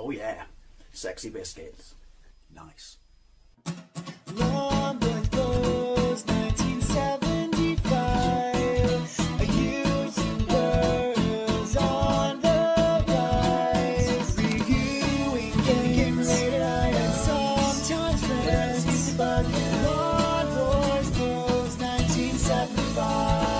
Oh yeah, sexy biscuits. Nice. Long goes 1975. A YouTuber's on the rise. Reviewing games late at night and sometimes friends used to bug him. Long goes 1975.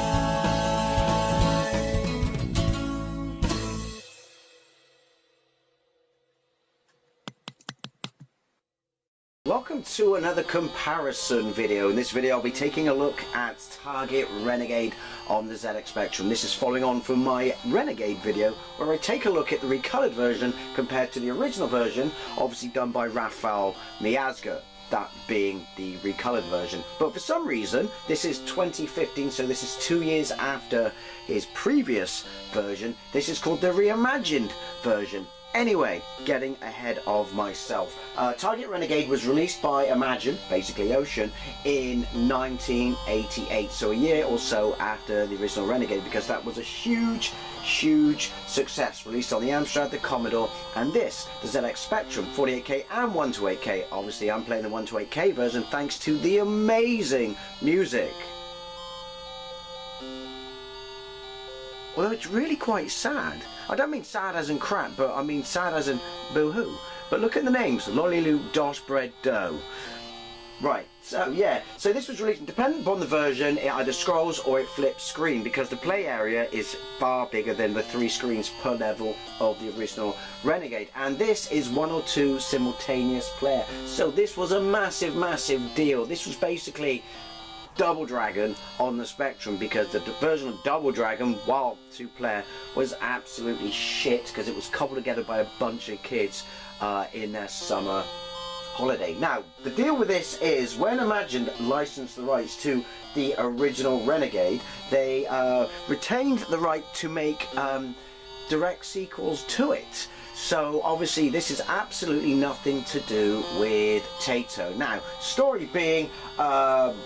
Welcome to another comparison video. In this video I'll be taking a look at Target Renegade on the ZX Spectrum. This is following on from my Renegade video where I take a look at the recolored version compared to the original version, obviously done by Rafal Miazga, that being the recolored version. But for some reason this is 2015, so this is 2 years after his previous version. This is called the reimagined version. Anyway, getting ahead of myself. Target Renegade was released by Imagine, basically Ocean, in 1988, so a year or so after the original Renegade, because that was a huge success. Released on the Amstrad, the Commodore, and this, the ZX Spectrum, 48K and 128K. Obviously I'm playing the 128K version thanks to the amazing music. Although it's really quite sad. I don't mean sad as in crap, but I mean sad as in boo-hoo. But look at the names, Lolly Dosh Bread Dough. Right, so yeah, so this was released, depending upon the version, it either scrolls or it flips screen, because the play area is far bigger than the 3 screens per level of the original Renegade. And this is 1 or 2 simultaneous player. So this was a massive deal. This was basically Double Dragon on the Spectrum, because the version of Double Dragon, while 2-player, was absolutely shit because it was cobbled together by a bunch of kids in their summer holiday. Now, the deal with this is when Imagine licensed the rights to the original Renegade, they retained the right to make direct sequels to it. So obviously this is absolutely nothing to do with Tato. Now, story being,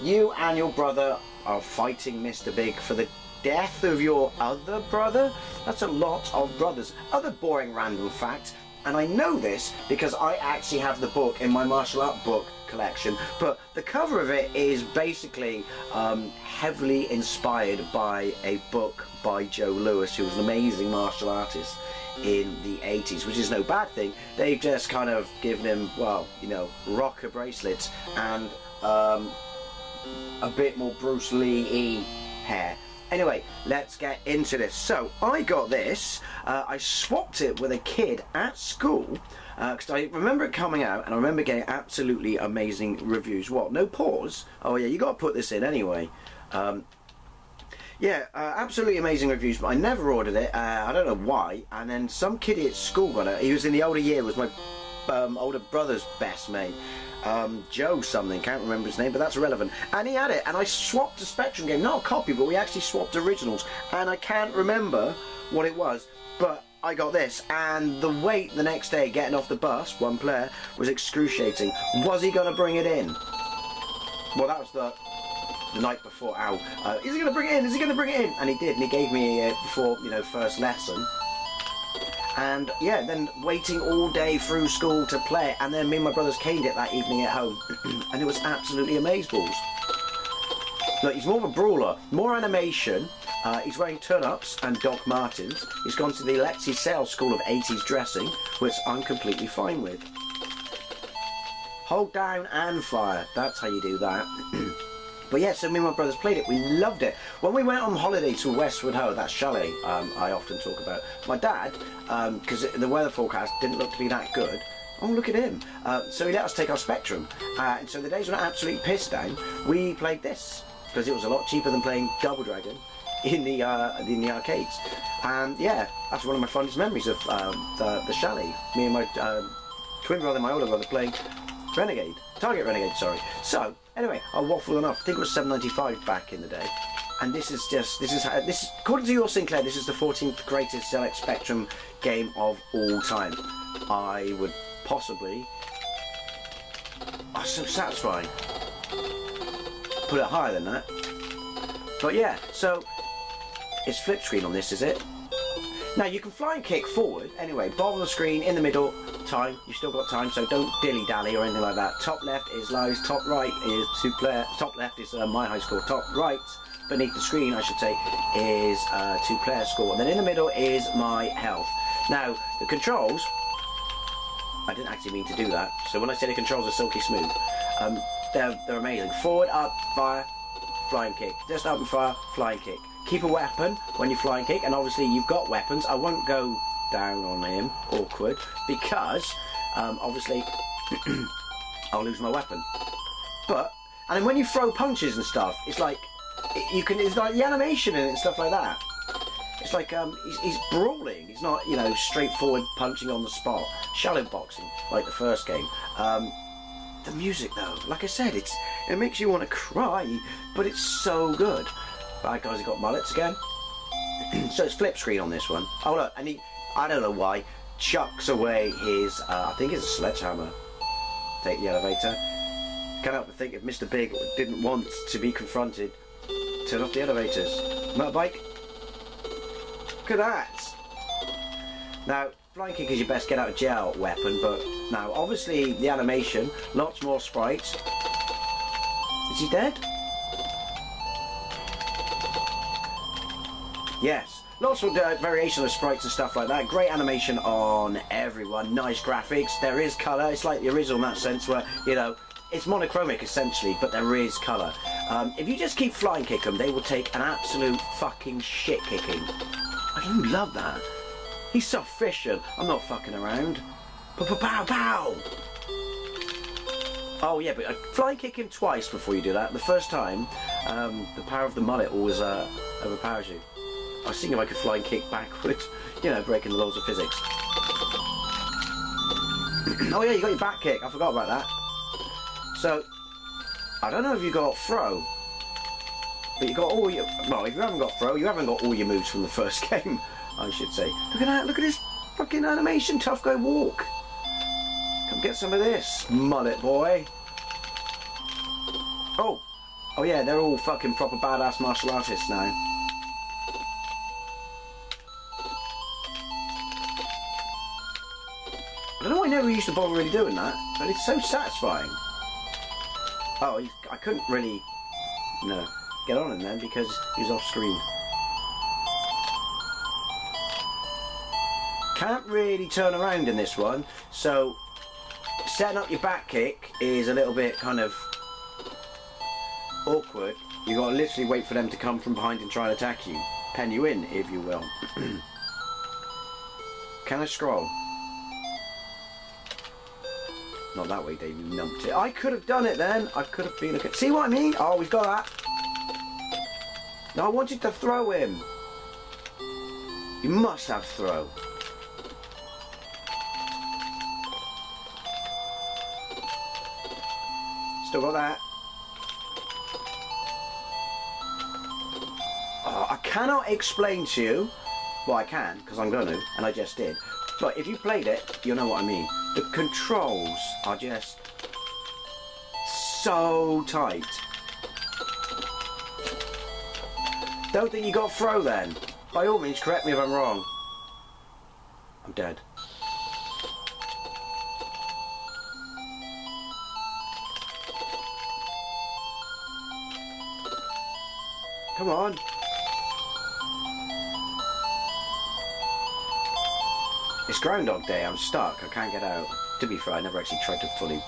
you and your brother are fighting Mr. Big for the death of your other brother. That's a lot of brothers. Other boring random fact, and I know this because I actually have the book in my martial art book collection, but the cover of it is basically heavily inspired by a book by Joe Lewis, who was an amazing martial artist in the 80s, which is no bad thing. They've just kind of given him, well, you know, rocker bracelets and a bit more Bruce Lee-y hair. Anyway, let's get into this. So I got this, I swapped it with a kid at school because I remember it coming out and I remember getting absolutely amazing reviews. What, no pause? Oh yeah, you got to put this in anyway. Yeah, absolutely amazing reviews, but I never ordered it. I don't know why. And then some kiddie at school got it. He was in the older year, was my older brother's best mate. Joe something, can't remember his name, but that's irrelevant. And he had it, and I swapped a Spectrum game, not a copy, but we actually swapped originals. And I can't remember what it was, but I got this. And the wait the next day, getting off the bus, 1-player, was excruciating. Was he going to bring it in? Well, that was the night before. Ow. Is he going to bring it in? Is he going to bring it in? And he did, and he gave me it before, you know, first lesson. And yeah, then waiting all day through school to play it, and then me and my brothers caned it that evening at home, and it was absolutely amazeballs. Look, he's more of a brawler, more animation. He's wearing turn-ups and Doc Martens. He's gone to the Alexi Sales School of 80s dressing, which I'm completely fine with. Hold down and fire. That's how you do that. But yeah, so me and my brothers played it. We loved it. When we went on holiday to Westwood Ho, that chalet I often talk about, my dad, because the weather forecast didn't look to be that good. Oh, look at him. So he let us take our Spectrum. And so the days when I absolutely pissed down, we played this, because it was a lot cheaper than playing Double Dragon in the arcades. And yeah, that's one of my fondest memories of the chalet. Me and my twin brother, my older brother, playing Renegade. Target Renegade, sorry. So, anyway, I waffled enough. I think it was $7.95 back in the day. And this is according to your Sinclair, this is the 14th greatest ZX Spectrum game of all time. I would possibly, oh, so satisfying, put it higher than that. But yeah, so it's flip screen on this, is it? Now you can flying kick forward. Anyway, bottom of the screen, in the middle, time. You've still got time, so don't dilly-dally or anything like that. Top left is Lowe's, top right is two-player. Top left is my high score. Top right, beneath the screen, I should say, is two-player score. And then in the middle is my health. Now the controls. I didn't actually mean to do that. So when I say the controls are silky smooth, they're amazing. Forward, up, fire, flying kick. Just up and fire, flying kick. Keep a weapon when you flying kick, and obviously you've got weapons. I won't go down on him, awkward, because obviously I'll lose my weapon. But and then when you throw punches and stuff, it's like it's like the animation in it and stuff like that. It's like he's brawling. He's not, you know, straightforward punching on the spot. Shallow boxing like the first game. The music though, like I said, it makes you want to cry, but it's so good. Bad guys have got mullets again. So it's flip screen on this one. Oh look, and I don't know why, chucks away his, I think it's a sledgehammer. Take the elevator. Can't help but think if Mr. Big didn't want to be confronted, turn off the elevators. Motorbike. Look at that. Now, flying kick is your best get out of jail weapon, but now obviously the animation, lots more sprites. Is he dead? Yes, lots of variation of sprites and stuff like that. Great animation on everyone, nice graphics. There is colour. It's like the original in that sense where, you know, it's monochromic essentially, but there is colour. If you just keep flying kick them, they will take an absolute fucking shit kicking. I do love that. He's so efficient. I'm not fucking around. Pow pow. Oh yeah, but flying kick him twice before you do that. The first time, the power of the mullet always overpowers you. I was thinking if I could flying kick backwards, you know, breaking the laws of physics. Oh yeah, you got your back kick. I forgot about that. So, I don't know if you got throw, but you got all your. Well, if you haven't got throw, you haven't got all your moves from the first game, I should say. Look at that! Look at this fucking animation. Tough guy walk. Come get some of this, mullet boy. Oh, oh yeah, they're all fucking proper badass martial artists now. I don't know why I never used to bother really doing that, but it's so satisfying. Oh, I couldn't really, get on him then because he was off screen. Can't really turn around in this one, so setting up your back kick is a little bit kind of awkward. You got to literally wait for them to come from behind and try and attack you, pen you in, if you will. Can I scroll? Not that way, Dave, you numpty. I could have done it then. I could have been a... See what I mean? Oh, we've got that. No, I wanted to throw him. You must have throw. Still got that. Oh, I cannot explain to you. Well, I can, because I'm going to, and I just did. But if you played it, you'll know what I mean. The controls are just so tight. Don't think you got throw then. By all means, correct me if I'm wrong. I'm dead. Come on. It's Groundhog Day, I'm stuck, I can't get out. To be fair, I never actually tried to fully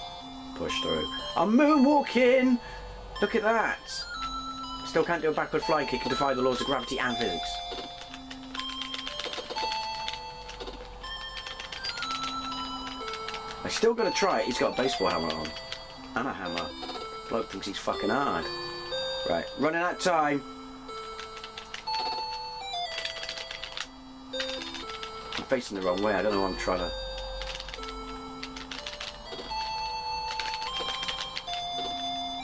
push through. I'm moonwalking! Look at that! Still can't do a backward flying kick and defy the laws of gravity and physics. I'm still gonna try it. He's got a baseball helmet on. And a hammer. Bloke thinks he's fucking hard. Right, running out of time. Facing the wrong way, I don't know what I'm trying to...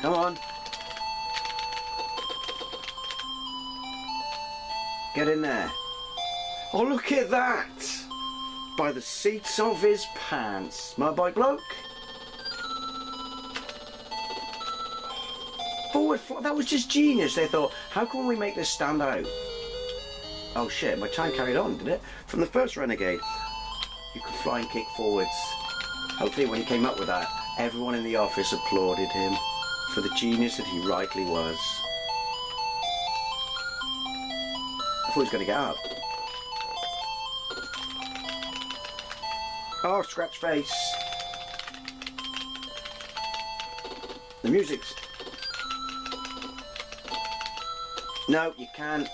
Come on. Get in there. Oh, look at that! By the seats of his pants. My bike bloke. Forward, that was just genius. They thought, how can we make this stand out? Oh shit, my time carried on, did it? From the first Renegade, you could fly and kick forwards. Hopefully when he came up with that, everyone in the office applauded him for the genius that he rightly was. I thought he was going to get up. Oh, scratch face. The music's... No, you can't.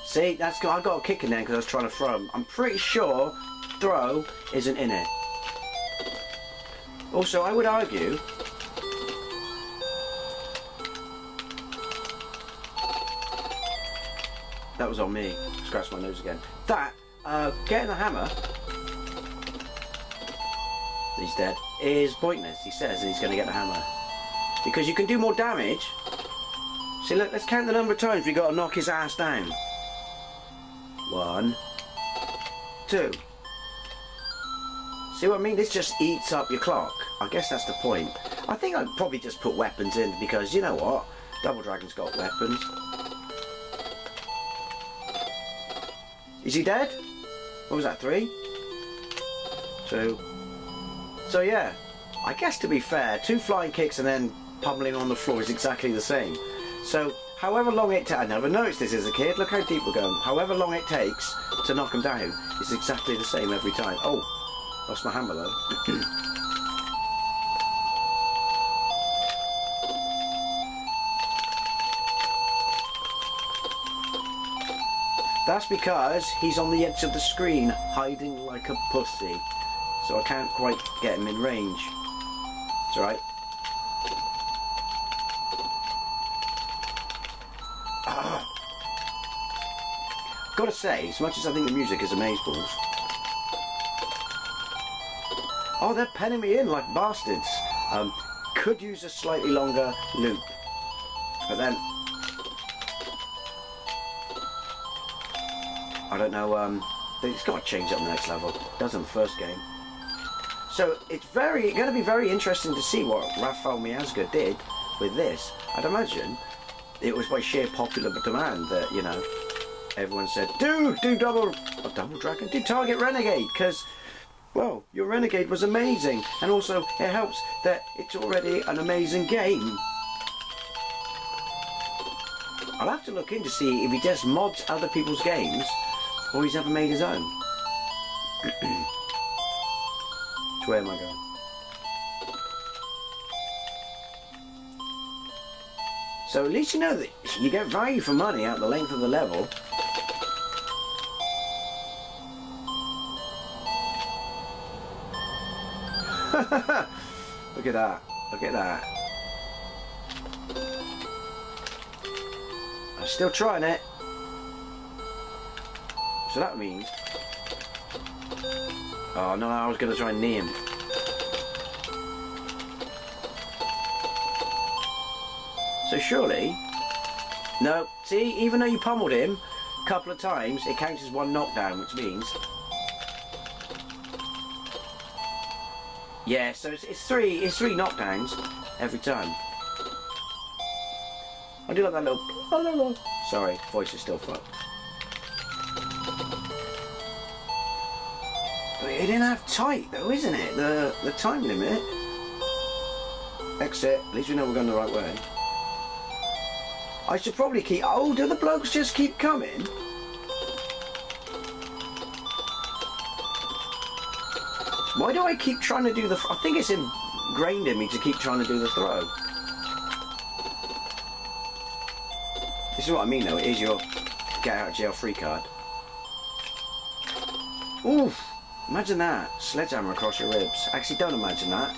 See, that's got, I got a kick in there because I was trying to throw him. I'm pretty sure throw isn't in it. Also, I would argue that was on me. Scratch my nose again. That getting the hammer, he's dead, is pointless. He says he's going to get the hammer because you can do more damage. See, look, let's count the number of times we got to knock his ass down. 1, 2. See what I mean? This just eats up your clock. I guess that's the point. I think I'd probably just put weapons in because, you know what? Double Dragon's got weapons. Is he dead? What was that, 3? 2. So yeah, I guess to be fair, 2 flying kicks and then pummeling on the floor is exactly the same. So, however long it takes, I never noticed this as a kid, look how deep we're going. However long it takes to knock him down is exactly the same every time. Oh, lost my hammer though. That's because he's on the edge of the screen, hiding like a pussy. So I can't quite get him in range. It's alright. Gotta say, as much as I think the music is amazeballs. Oh, they're penning me in like bastards. Could use a slightly longer loop. But then... I don't know, it's got to change up the next level. It does in the first game. So it's going to be very interesting to see what Rafal Miazga did with this. I'd imagine it was by sheer popular demand that, you know, everyone said, do Double Dragon, do Target Renegade, because, well, your Renegade was amazing, and also it helps that it's already an amazing game. I'll have to look in to see if he just mods other people's games, or he's ever made his own. So where am I going? So at least you know that you get value for money out the length of the level. Look at that. Look at that. I'm still trying it. So that means... Oh no, I was going to try and knee him. So surely... No, see, even though you pummeled him a couple of times, it counts as 1 knockdown, which means... Yeah, so it's three knockdowns every time. I do like that little... Sorry, voice is still fucked. But it didn't have tight though, isn't it? The time limit. Exit. At least we know we're going the right way. I should probably keep... Oh, do the blokes just keep coming? Why do I keep trying to do the... I think it's ingrained in me to keep trying to do the throw. This is what I mean though, it is your get out of jail free card. Oof! Imagine that. Sledgehammer across your ribs. Actually, don't imagine that.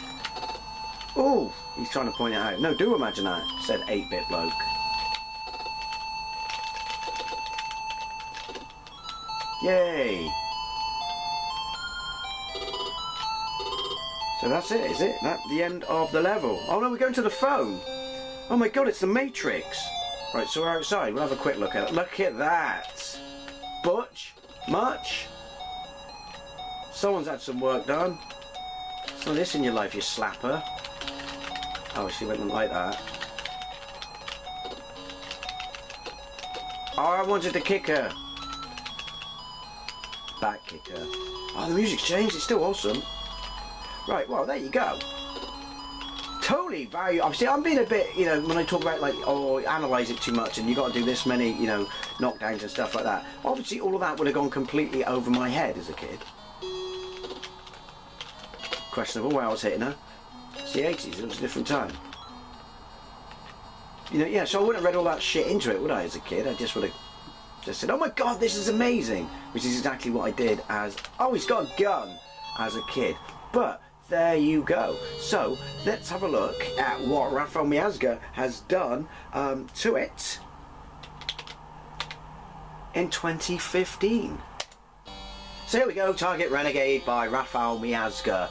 Ooh! He's trying to point it out. No, do imagine that, said 8-bit bloke. Yay! So that's it, is it? That's the end of the level. Oh no, we're going to the phone. Oh my god, it's the Matrix. Right, so we're outside. We'll have a quick look at it. Look at that. Butch? Much? Someone's had some work done. Some of this in your life, you slapper. Oh, she went like that. Oh, I wanted to kick her. Back kick her. Oh, the music's changed. It's still awesome. Right, well, there you go. Totally value. Obviously, I'm being a bit, you know, when I talk about, like, oh, analyse it too much and you got to do this many, you know, knockdowns and stuff like that. Obviously, all of that would have gone completely over my head as a kid. Questionable where I was hitting her. It's the 80s. It was a different time. You know, yeah, so I wouldn't have read all that shit into it, would I, as a kid? I just would have just said, oh my god, this is amazing, which is exactly what I did as, oh, he's got a gun, as a kid. But there you go. So let's have a look at what Rafal Miazga has done to it in 2015. So here we go, Target Renegade by Rafal Miazga.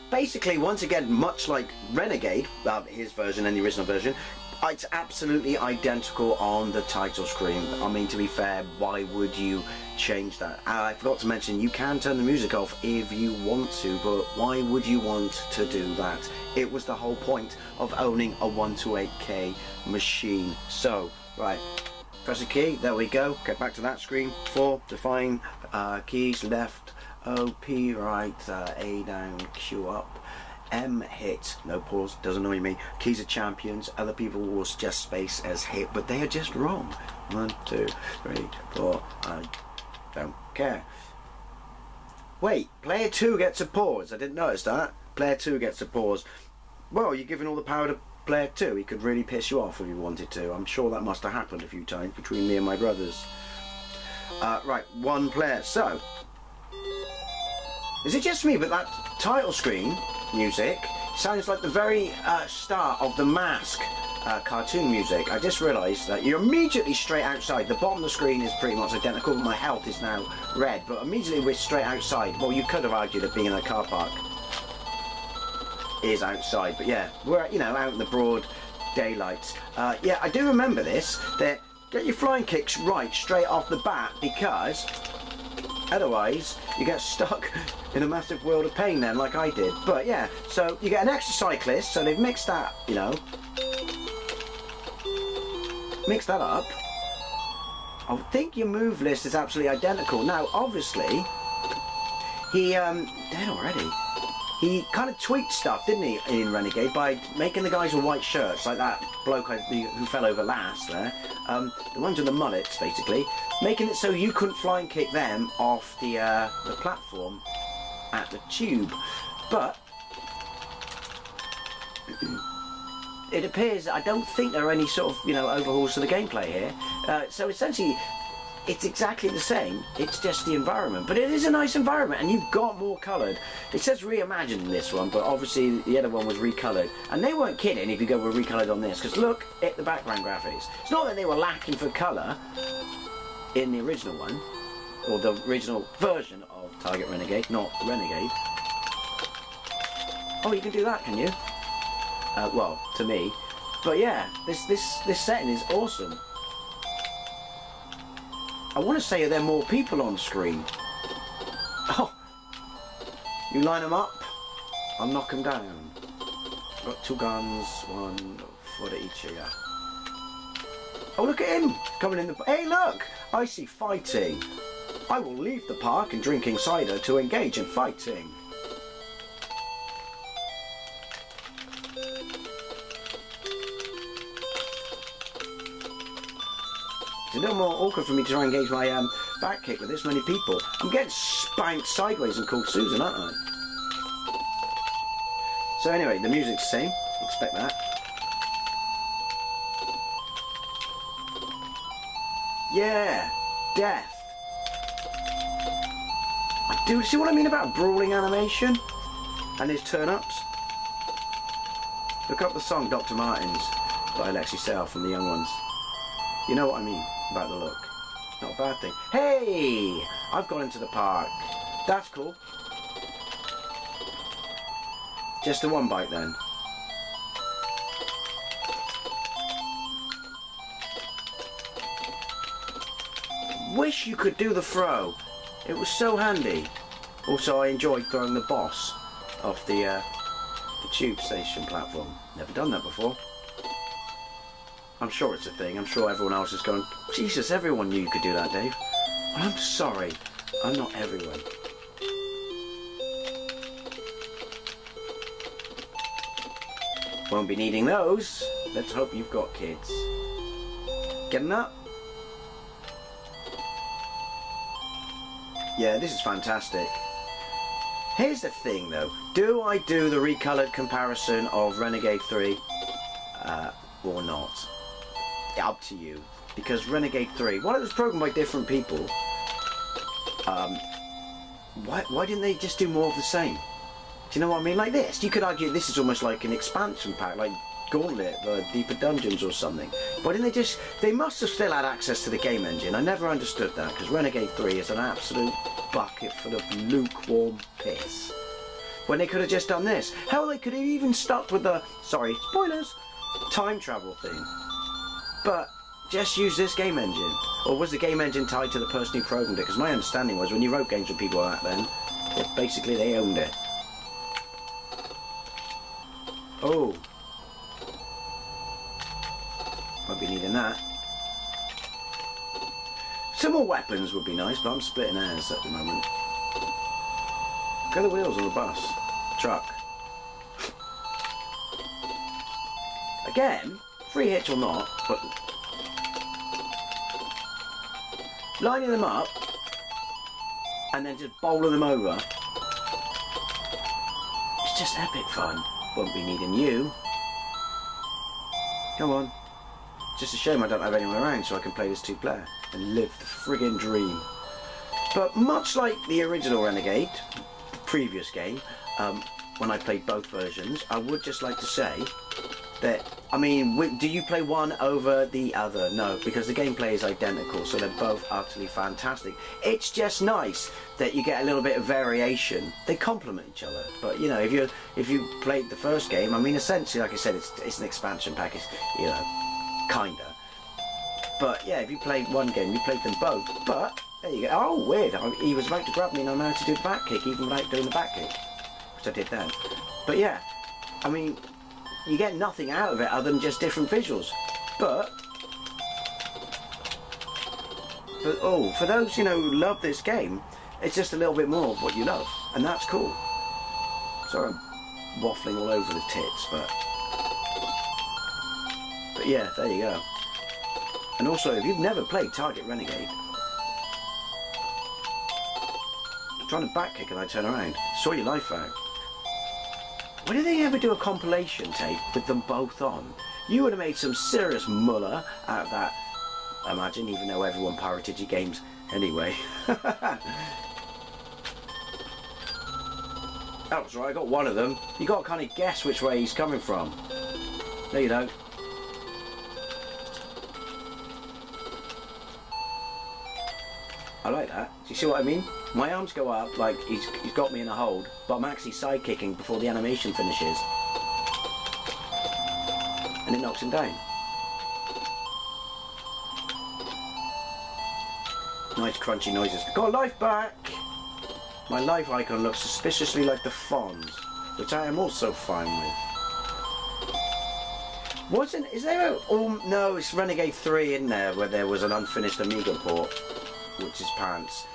Basically, once again, much like Renegade, his version and the original version, it's absolutely identical on the title screen. I mean, to be fair, why would you change that? I forgot to mention, you can turn the music off if you want to, but why would you want to do that? It was the whole point of owning a 128K machine. So, right, press a key, there we go. Get back to that screen. 4, define, keys, left, O, P, right, A down, Q up. M hit, no pause, doesn't annoy me. Keys are champions, other people will suggest space as hit, but they are just wrong. 1, 2, 3, 4, I don't care. Wait, player 2 gets a pause, I didn't notice that. Player 2 gets a pause. Well, you're giving all the power to player 2, he could really piss you off if you wanted to. I'm sure that must have happened a few times between me and my brothers. Right, 1 player, so. Is it just me, but that title screen music sounds like the very start of the Mask cartoon music. I just realised that you're immediately straight outside. The bottom of the screen is pretty much identical. My health is now red, but immediately we're straight outside. Well, you could have argued that being in a car park is outside, but yeah, we're, you know, out in the broad daylight. Yeah, I do remember this, that get your flying kicks right straight off the bat, because otherwise you get stuck in a massive world of pain then, like I did. But yeah, so you get an extra cyclist, so they've mixed that, you know, mixed that up. I think your move list is absolutely identical. Now, obviously, he, dead already. He kind of tweaked stuff, didn't he, in Renegade, by making the guys with white shirts, like that bloke who fell over last there, the ones with the mullets, basically, making it so you couldn't flying kick them off the platform at the tube. But it appears, I don't think there are any sort of, you know, overhauls to the gameplay here. So essentially, it's exactly the same, it's just the environment. But it is a nice environment, and you've got more coloured. It says reimagined in this one, but obviously the other one was recoloured. And they weren't kidding if you go with recoloured on this, because look at the background graphics. It's not that they were lacking for colour in the original one, or the original version of Target Renegade, not Renegade. Oh, you can do that, can you? Well, to me. But yeah, this setting is awesome. I want to say there are more people on screen. Oh, you line them up, I'll knock them down. Got 2 guns, 1 foot at each ear. Oh, look at him coming in the. Hey, look! I see fighting. I will leave the park and drinking cider to engage in fighting. It's a little more awkward for me to try and engage my back kick with this many people. I'm getting spanked sideways and called Susan, aren't I? So anyway, the music's the same. Expect that. Yeah, death. I do see what I mean about brawling animation and his turn-ups. Look up the song Dr. Martens by Alexi Sale from the Young Ones. You know what I mean about the look. Not a bad thing. Hey! I've gone into the park. That's cool. Just the 1 bite then. Wish you could do the throw. It was so handy. Also, I enjoyed throwing the boss off the tube station platform. Never done that before. I'm sure it's a thing. I'm sure everyone else is going, Jesus, everyone knew you could do that, Dave. Well, I'm sorry. I'm not everyone. Won't be needing those. Let's hope you've got kids. Getting up? Yeah, this is fantastic. Here's the thing though. Do I do the recoloured comparison of Renegade 3 or not? Up to you. Because Renegade 3, while it was programmed by different people, why didn't they just do more of the same? Do you know what I mean? Like this. You could argue this is almost like an expansion pack, like Gauntlet or Deeper Dungeons or something. Why didn't they just... They must have still had access to the game engine. I never understood that, because Renegade 3 is an absolute bucket full of lukewarm piss. When they could have just done this. Hell, they could have even stuck with the... Sorry, spoilers! Time travel thing. But just use this game engine. Or was the game engine tied to the person who programmed it? Because my understanding was when you wrote games with people like that then, basically they owned it. Oh. Won't be needing that. Some more weapons would be nice, but I'm splitting hairs at the moment. Look at the wheels on the bus. Truck. Again, free hits or not, but lining them up and then just bowling them over. It's just epic fun. Won't be needing you. Come on. Just a shame I don't have anyone around so I can play this 2-player and live the friggin' dream. But much like the original Renegade, the previous game, when I played both versions, I would just like to say that, I mean, do you play one over the other? No, because the gameplay is identical, so they're both utterly fantastic. It's just nice that you get a little bit of variation. They complement each other. But you know, if you played the first game, I mean, essentially, like I said, it's an expansion pack. It's, you know, kinda. But yeah, if you played one game, you played them both. But there you go. Oh, weird! He was about to grab me, and I managed to do the back kick, even without doing the back kick, which I did then. But yeah, I mean, you get nothing out of it other than just different visuals. But for those, you know, who love this game, it's just a little bit more of what you love, and that's cool. Sorry, I'm waffling all over the tits, but yeah, there you go. And also, if you've never played Target Renegade, I'm trying to back kick and I turn around, saw your life out. Why did they ever do a compilation tape with them both on? You would have made some serious mullah out of that, I imagine, even though everyone pirated your games anyway. That was right, I got one of them. You got to kind of guess which way he's coming from. No, you don't. I like that. Do you see what I mean? My arms go up like he's got me in a hold, but I'm actually side kicking before the animation finishes. And it knocks him down. Nice crunchy noises. Got life back! My life icon looks suspiciously like the Fonz, which I am also fine with. Is there a... Oh, no, it's Renegade 3 in there where there was an unfinished Amiga port, which is pants,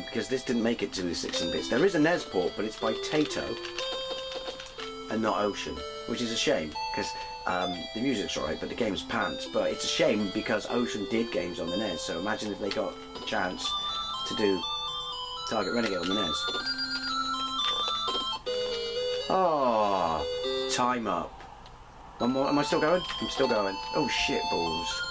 because this didn't make it to the 16-bits. There is a NES port, but it's by Tato and not Ocean, which is a shame, because the music's alright, but the game's pants. But it's a shame because Ocean did games on the NES, so imagine if they got the chance to do Target Renegade on the NES. Oh, time up. One more. Am I still going? I'm still going. Oh shit balls.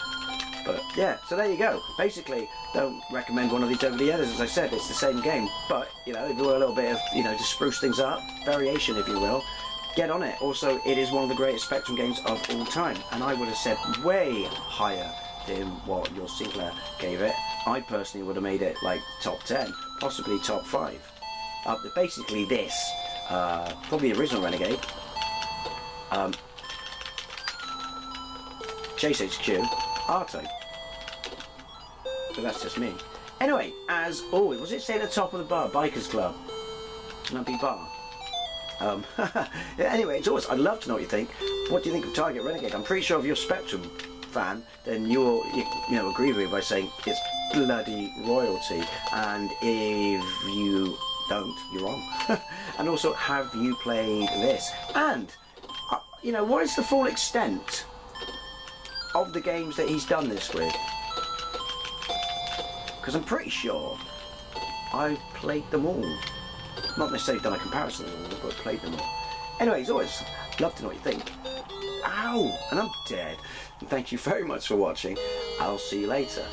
But yeah, so there you go. Basically, don't recommend one of these over the others. As I said, it's the same game, but you know, if you want a little bit of, you know, to spruce things up, variation, if you will, get on it. Also, it is one of the greatest Spectrum games of all time, and I would have said way higher than what your Sinclair gave it. I personally would have made it like top 10, possibly top 5. Basically, this, probably the original Renegade, Chase HQ, R-Type. But that's just me. Anyway, as always, was it say at the top of the bar, Bikers Club? Shouldn't that be bar? Anyway, it's always, I'd love to know what you think. What do you think of Target Renegade? I'm pretty sure if you're Spectrum fan, then you'll agree with me by saying it's bloody royalty. And if you don't, you're wrong. And also, have you played this? And what is the full extent of the games that he's done this with? Because I'm pretty sure I've played them all. Not necessarily done a comparison of them all, but played them all. Anyway, as always, love to know what you think. Ow! And I'm dead. And thank you very much for watching. I'll see you later.